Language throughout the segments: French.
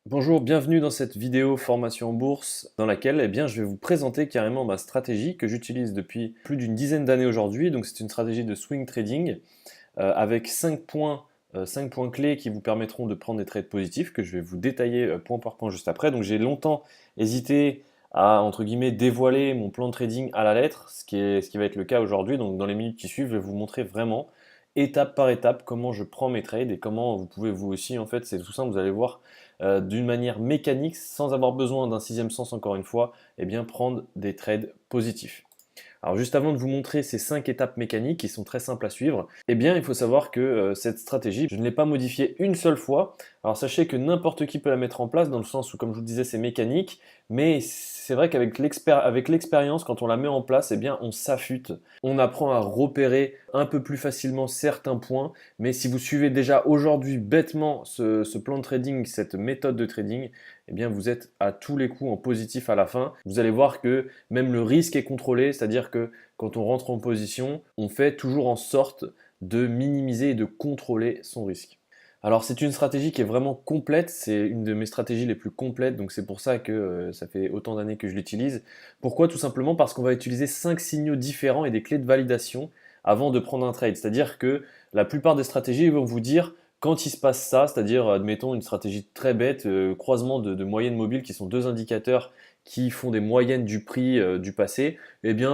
Bonjour, bienvenue dans cette vidéo formation en bourse dans laquelle je vais vous présenter carrément ma stratégie que j'utilise depuis plus d'une dizaine d'années aujourd'hui. Donc c'est une stratégie de swing trading avec 5 points clés qui vous permettront de prendre des trades positifs que je vais vous détailler point par point juste après. Donc j'ai longtemps hésité à entre guillemets dévoiler mon plan de trading à la lettre, ce qui va être le cas aujourd'hui. Donc dans les minutes qui suivent, je vais vous montrer vraiment étape par étape comment je prends mes trades et comment vous pouvez vous aussi, en fait c'est tout simple, vous allez voir d'une manière mécanique sans avoir besoin d'un sixième sens encore une fois, prendre des trades positifs. Alors juste avant de vous montrer ces 5 étapes mécaniques qui sont très simples à suivre, il faut savoir que cette stratégie, je ne l'ai pas modifiée une seule fois. Alors sachez que n'importe qui peut la mettre en place dans le sens où, comme je vous le disais, c'est mécanique, mais c'est vrai qu'avec l'expérience, quand on la met en place, on s'affûte. On apprend à repérer un peu plus facilement certains points, mais si vous suivez déjà aujourd'hui bêtement ce plan de trading, cette méthode de trading, vous êtes à tous les coups en positif à la fin. Vous allez voir que même le risque est contrôlé, c'est-à-dire que quand on rentre en position, on fait toujours en sorte de minimiser et de contrôler son risque. Alors c'est une stratégie qui est vraiment complète, c'est une de mes stratégies les plus complètes, donc c'est pour ça que ça fait autant d'années que je l'utilise. Pourquoi? Tout simplement parce qu'on va utiliser 5 signaux différents et des clés de validation avant de prendre un trade. C'est-à-dire que la plupart des stratégies vont vous dire quand il se passe ça, c'est-à-dire admettons une stratégie très bête, croisement de moyennes mobiles qui sont deux indicateurs qui font des moyennes du prix du passé,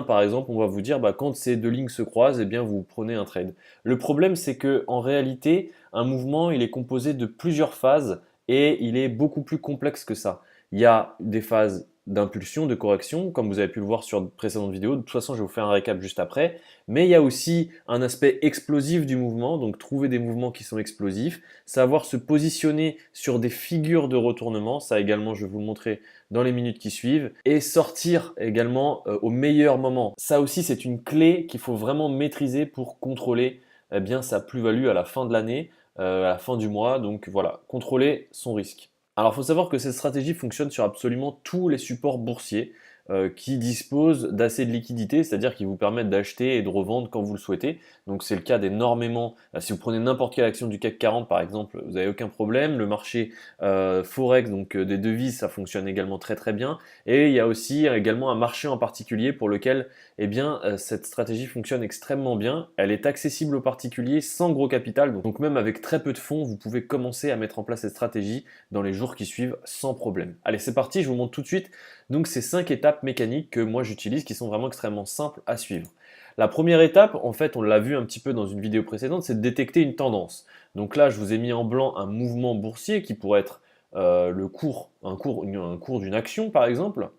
par exemple on va vous dire quand ces deux lignes se croisent, vous prenez un trade. Le problème c'est que en réalité un mouvement il est composé de plusieurs phases et il est beaucoup plus complexe que ça. Il y a des phases d'impulsion, de correction, comme vous avez pu le voir sur de précédentes vidéos. De toute façon, je vais vous faire un récap juste après. Mais il y a aussi un aspect explosif du mouvement, donc trouver des mouvements qui sont explosifs, savoir se positionner sur des figures de retournement, ça également je vais vous le montrer dans les minutes qui suivent, et sortir également au meilleur moment. Ça aussi c'est une clé qu'il faut vraiment maîtriser pour contrôler sa plus-value à la fin de l'année, à la fin du mois, donc voilà, contrôler son risque. Alors, il faut savoir que cette stratégie fonctionne sur absolument tous les supports boursiers qui disposent d'assez de liquidité, c'est-à-dire qui vous permettent d'acheter et de revendre quand vous le souhaitez. Donc, c'est le cas d'énormément. Si vous prenez n'importe quelle action du CAC 40, par exemple, vous n'avez aucun problème. Le marché Forex, donc des devises, ça fonctionne également très très bien. Et il y a aussi également un marché en particulier pour lequel cette stratégie fonctionne extrêmement bien. Elle est accessible aux particuliers sans gros capital. Donc, même avec très peu de fonds, vous pouvez commencer à mettre en place cette stratégie dans les jours qui suivent sans problème. Allez, c'est parti, je vous montre tout de suite donc ces 5 étapes mécaniques que moi j'utilise qui sont vraiment extrêmement simples à suivre. La première étape, en fait, on l'a vu un petit peu dans une vidéo précédente, c'est de détecter une tendance. Donc là, je vous ai mis en blanc un mouvement boursier qui pourrait être un cours d'une action par exemple.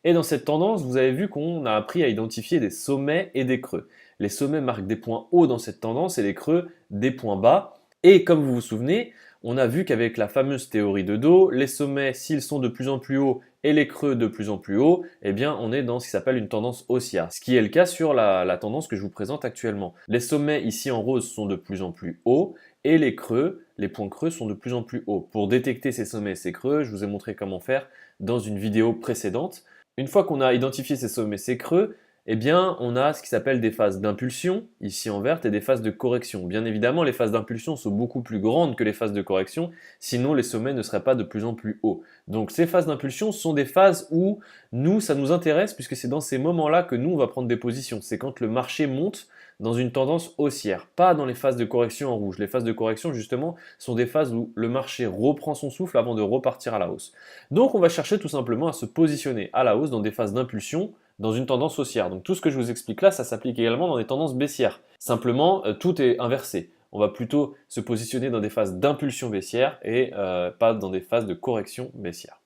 Et dans cette tendance, vous avez vu qu'on a appris à identifier des sommets et des creux. Les sommets marquent des points hauts dans cette tendance et les creux des points bas. Et comme vous vous souvenez, on a vu qu'avec la fameuse théorie de dos, les sommets, s'ils sont de plus en plus hauts et les creux de plus en plus hauts, on est dans ce qui s'appelle une tendance haussière. Ce qui est le cas sur la tendance que je vous présente actuellement. Les sommets ici en rose sont de plus en plus hauts et les creux, les points creux sont de plus en plus hauts. Pour détecter ces sommets et ces creux, je vous ai montré comment faire dans une vidéo précédente. Une fois qu'on a identifié ces sommets et ces creux, on a ce qui s'appelle des phases d'impulsion, ici en vert, et des phases de correction. Bien évidemment, les phases d'impulsion sont beaucoup plus grandes que les phases de correction, sinon les sommets ne seraient pas de plus en plus hauts. Donc ces phases d'impulsion sont des phases où nous, ça nous intéresse, puisque c'est dans ces moments-là que nous, on va prendre des positions. C'est quand le marché monte dans une tendance haussière, pas dans les phases de correction en rouge. Les phases de correction, justement, sont des phases où le marché reprend son souffle avant de repartir à la hausse. Donc on va chercher tout simplement à se positionner à la hausse dans des phases d'impulsion, dans une tendance haussière. Donc tout ce que je vous explique là, ça s'applique également dans des tendances baissières. Simplement, tout est inversé. On va plutôt se positionner dans des phases d'impulsion baissière et pas dans des phases de correction baissière.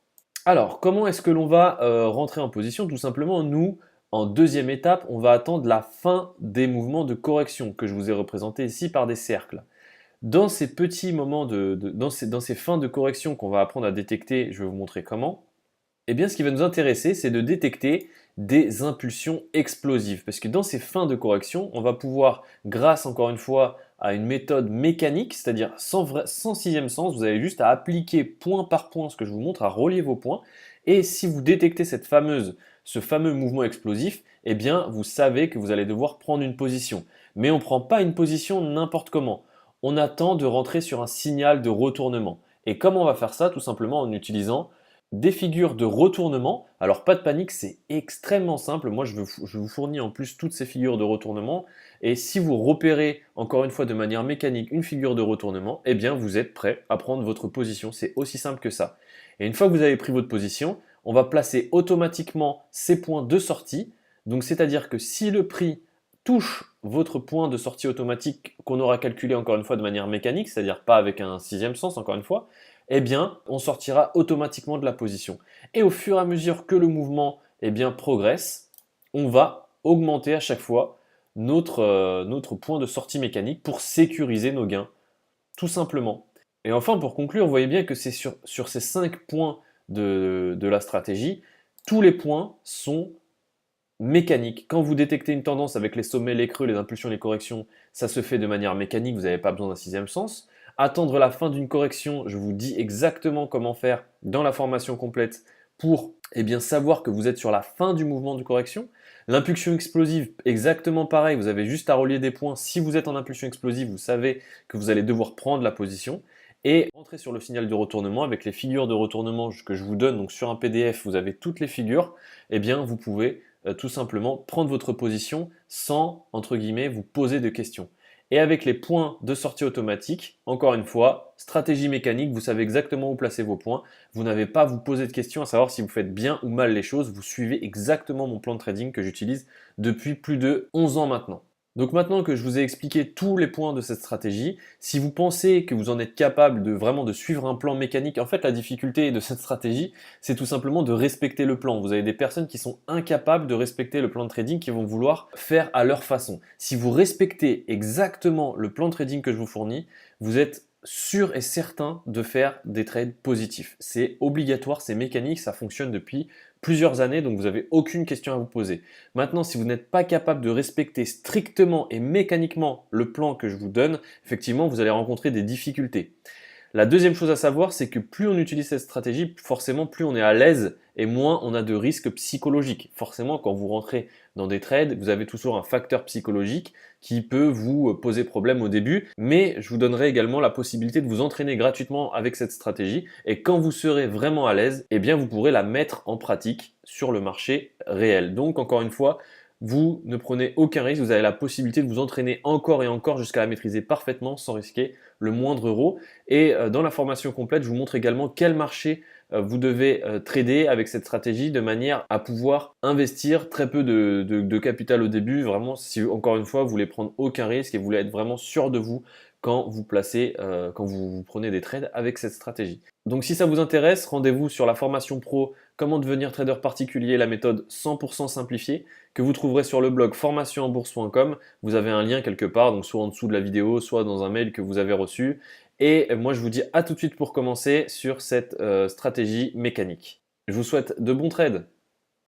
Alors, comment est-ce que l'on va rentrer en position? Tout simplement, nous, en deuxième étape, on va attendre la fin des mouvements de correction que je vous ai représentés ici par des cercles. Dans ces petits moments dans ces fins de correction qu'on va apprendre à détecter, je vais vous montrer comment. Ce qui va nous intéresser, c'est de détecter des impulsions explosives. Parce que dans ces fins de correction, on va pouvoir, grâce encore une fois à une méthode mécanique, c'est-à-dire sans sixième sens, vous avez juste à appliquer point par point ce que je vous montre, à relier vos points. Et si vous détectez ce fameux mouvement explosif, vous savez que vous allez devoir prendre une position. Mais on ne prend pas une position n'importe comment. On attend de rentrer sur un signal de retournement. Et comment on va faire ça? Tout simplement en utilisant des figures de retournement. Alors pas de panique, c'est extrêmement simple. Moi, je vous fournis en plus toutes ces figures de retournement. Et si vous repérez, encore une fois, de manière mécanique, une figure de retournement, eh bien, vous êtes prêt à prendre votre position. C'est aussi simple que ça. Et une fois que vous avez pris votre position, on va placer automatiquement ces points de sortie. Donc, c'est-à-dire que si le prix touche votre point de sortie automatique qu'on aura calculé encore une fois de manière mécanique, c'est-à-dire pas avec un sixième sens encore une fois, eh bien, on sortira automatiquement de la position. Et au fur et à mesure que le mouvement progresse, on va augmenter à chaque fois notre point de sortie mécanique pour sécuriser nos gains, tout simplement. Et enfin, pour conclure, vous voyez bien que c'est sur ces 5 points de la stratégie, tous les points sont mécaniques. Quand vous détectez une tendance avec les sommets, les creux, les impulsions, les corrections, ça se fait de manière mécanique, vous n'avez pas besoin d'un sixième sens. Attendre la fin d'une correction, je vous dis exactement comment faire dans la formation complète pour savoir que vous êtes sur la fin du mouvement de correction. L'impulsion explosive, exactement pareil, vous avez juste à relier des points. Si vous êtes en impulsion explosive, vous savez que vous allez devoir prendre la position. Et rentrer sur le signal de retournement avec les figures de retournement que je vous donne. Donc sur un PDF, vous avez toutes les figures. Vous pouvez tout simplement prendre votre position sans, entre guillemets, vous poser de questions. Et avec les points de sortie automatique, encore une fois, stratégie mécanique, vous savez exactement où placer vos points. Vous n'avez pas à vous poser de questions à savoir si vous faites bien ou mal les choses. Vous suivez exactement mon plan de trading que j'utilise depuis plus de 11 ans maintenant. Donc maintenant que je vous ai expliqué tous les points de cette stratégie, si vous pensez que vous en êtes capable de vraiment de suivre un plan mécanique, en fait la difficulté de cette stratégie, c'est tout simplement de respecter le plan. Vous avez des personnes qui sont incapables de respecter le plan de trading, qui vont vouloir faire à leur façon. Si vous respectez exactement le plan de trading que je vous fournis, vous êtes sûr et certain de faire des trades positifs. C'est obligatoire, c'est mécanique, ça fonctionne depuis plusieurs années, donc vous n'avez aucune question à vous poser. Maintenant, si vous n'êtes pas capable de respecter strictement et mécaniquement le plan que je vous donne, effectivement, vous allez rencontrer des difficultés. La deuxième chose à savoir, c'est que plus on utilise cette stratégie, forcément plus on est à l'aise et moins on a de risques psychologiques. Forcément, quand vous rentrez dans des trades, vous avez toujours un facteur psychologique qui peut vous poser problème au début, mais je vous donnerai également la possibilité de vous entraîner gratuitement avec cette stratégie et quand vous serez vraiment à l'aise, vous pourrez la mettre en pratique sur le marché réel. Donc encore une fois, vous ne prenez aucun risque, vous avez la possibilité de vous entraîner encore et encore jusqu'à la maîtriser parfaitement sans risquer le moindre euro. Et dans la formation complète, je vous montre également quel marché vous devez trader avec cette stratégie de manière à pouvoir investir très peu de capital au début. Vraiment, si encore une fois, vous voulez prendre aucun risque et vous voulez être vraiment sûr de vous quand vous quand vous prenez des trades avec cette stratégie. Donc si ça vous intéresse, rendez-vous sur la formation pro Comment devenir trader particulier, la méthode 100% simplifiée que vous trouverez sur le blog formationenbourse.com. Vous avez un lien quelque part, donc soit en dessous de la vidéo, soit dans un mail que vous avez reçu. Et moi je vous dis à tout de suite pour commencer sur cette stratégie mécanique. Je vous souhaite de bons trades.